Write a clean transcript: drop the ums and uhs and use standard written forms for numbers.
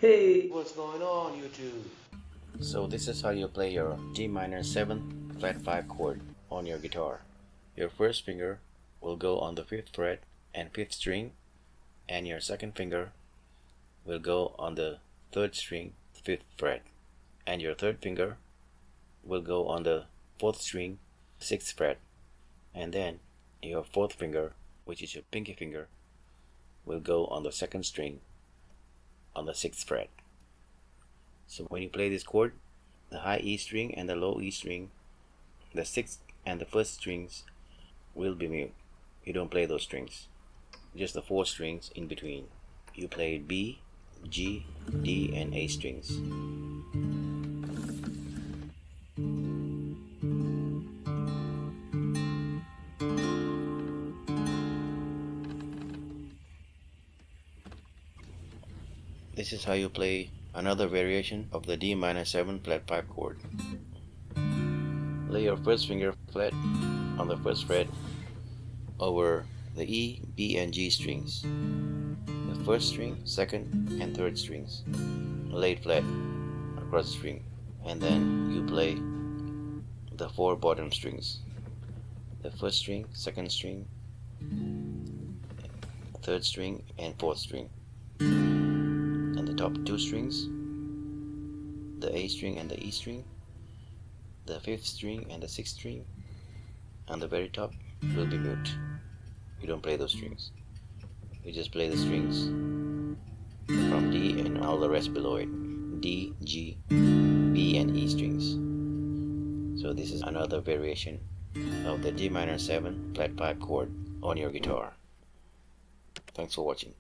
Hey, what's going on, YouTube? So this is how you play your G minor 7 flat 5 chord on your guitar. Your first finger will go on the 5th fret and 5th string, and your second finger will go on the 3rd string 5th fret, and your third finger will go on the 4th string 6th fret, and then your fourth finger, which is your pinky finger, will go on the 2nd string on the 6th fret. So when you play this chord, the high E string and the low E string, the 6th and the 1st strings will be mute. You don't play those strings, just the 4 strings in between. You play B, G, D and A strings. This is how you play another variation of the D minor 7 flat 5 chord. Lay your first finger flat on the 1st fret over the E, B and G strings, the 1st string, 2nd and 3rd strings, laid flat across the string, and then you play the 4 bottom strings, the 1st string, 2nd string, 3rd string and 4th string, and the top 2 strings, the A string and the E string, the 5th string and the 6th string, and the very top will be mute. You don't play those strings. You just play the strings from D and all the rest below it. D, G, B and E strings. So this is another variation of the D minor 7 flat 5 chord on your guitar. Thanks for watching.